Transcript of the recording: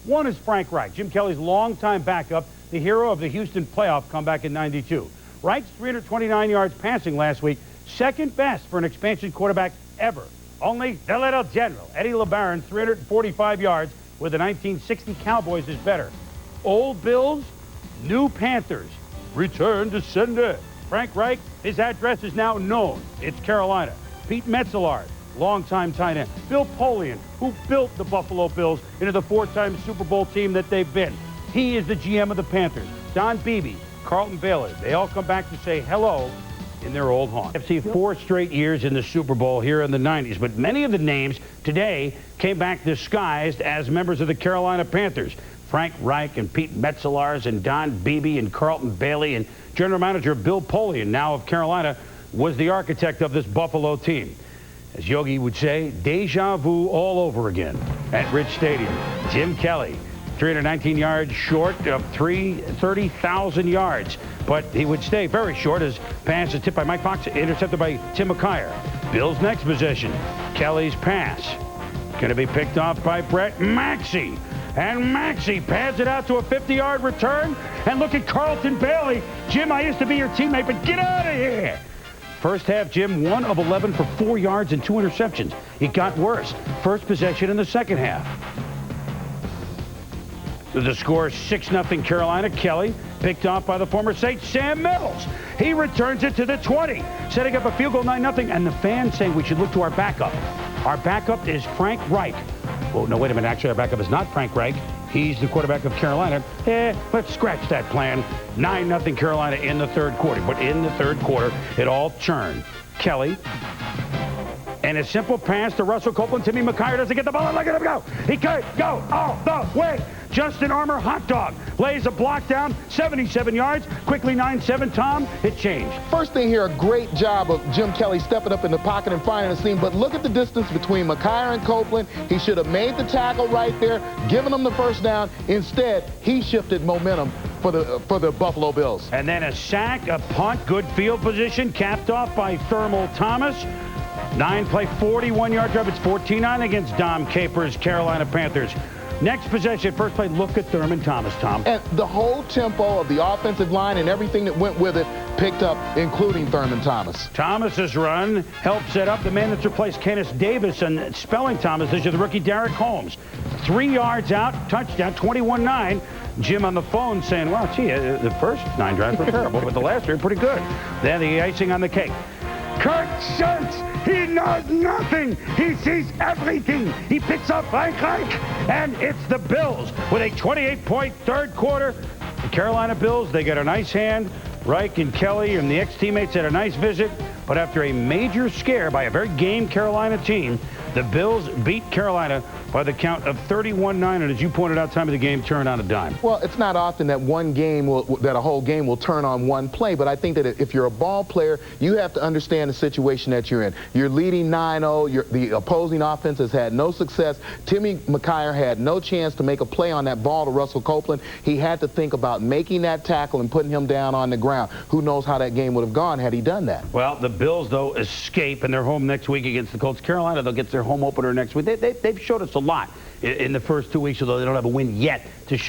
One is Frank Reich, Jim Kelly's longtime backup, the hero of the Houston playoff comeback in '92. Reich's 329 yards passing last week, second best for an expansion quarterback ever. Only the little general, Eddie LeBaron's 345 yards with the 1960 Cowboys is better. Old Bills, new Panthers, return to sender. Frank Reich, his address is now known. It's Carolina. Pete Metzelaar, longtime tight end. Bill Polian, who built the Buffalo Bills into the four-time Super Bowl team that they've been. He is the GM of the Panthers. Don Beebe, Carlton Bailey, they all come back to say hello in their old haunt. I've seen 4 straight years in the Super Bowl here in the 90s, but many of the names today came back disguised as members of the Carolina Panthers. Frank Reich and Pete Metzelaar and Don Beebe and Carlton Bailey and General Manager Bill Polian, now of Carolina, was the architect of this Buffalo team. As Yogi would say, deja vu all over again at Rich Stadium. Jim Kelly, 319 yards short of 30,000 yards. But he would stay very short as pass is tipped by Mike Fox, intercepted by Tim McKyer. Bill's next possession, Kelly's pass. Going to be picked off by Brett Maxey. And Maxey pads it out to a 50-yard return. And look at Carlton Bailey. Jim, I used to be your teammate, but get out of here. First half, Jim, 1 of 11 for 4 yards and 2 interceptions. It got worse. First possession in the second half. The score 6-0 Carolina. Kelly picked off by the former Saint Sam Mills. He returns it to the 20, setting up a field goal 9-0. And the fans saying we should look to our backup. Our backup is Frank Reich. Oh, no, wait a minute. Actually, our backup is not Frank Reich. He's the quarterback of Carolina. Let's scratch that plan. 9-0 Carolina in the third quarter. But in the third quarter, it all turned. Kelly. And a simple pass to Russell Copeland. Timmy McKyer doesn't get the ball. Look at him go. He could go all the way. Justin Armour, hot dog, lays a block down, 77 yards, quickly 9-7. Tom, it changed. First thing here, a great job of Jim Kelly stepping up in the pocket and finding the seam. But look at the distance between McKyer and Copeland. He should have made the tackle right there, given them the first down. Instead, he shifted momentum for the Buffalo Bills. And then a sack, a punt, good field position, capped off by Thermal Thomas. 9-play, 41-yard drive. It's 14-9 against Dom Capers' Carolina Panthers. Next possession, first play, look at Thurman Thomas, Tom. And the whole tempo of the offensive line and everything that went with it picked up, including Thurman Thomas. Thomas's run helped set up the man that's replaced Kenneth Davis, and spelling Thomas is the rookie Derek Holmes. 3 yards out, touchdown, 21-9. Jim on the phone saying, well, gee, the first 9 drives were terrible, but the last 3 are pretty good. Then the icing on the cake. Kurt Schultz, he knows nothing. He sees everything. He picks up Frank Reich, and it's the Bills with a 28-point third quarter. The Carolina Bills, they get a nice hand. Reich and Kelly and the ex-teammates had a nice visit, but after a major scare by a very game Carolina team, the Bills beat Carolina by the count of 31-9, and as you pointed out, time of the game turned on a dime. Well, it's not often that a whole game will turn on one play, but I think that if you're a ball player, you have to understand the situation that you're in. You're leading 9-0. The opposing offense has had no success. Timmy McKyer had no chance to make a play on that ball to Russell Copeland. He had to think about making that tackle and putting him down on the ground. Who knows how that game would have gone had he done that? Well, the Bills, though, escape, and they're home next week against the Colts. Carolina, they'll get their home opener next week. They've showed us a lot in the first 2 weeks, although they don't have a win yet to show.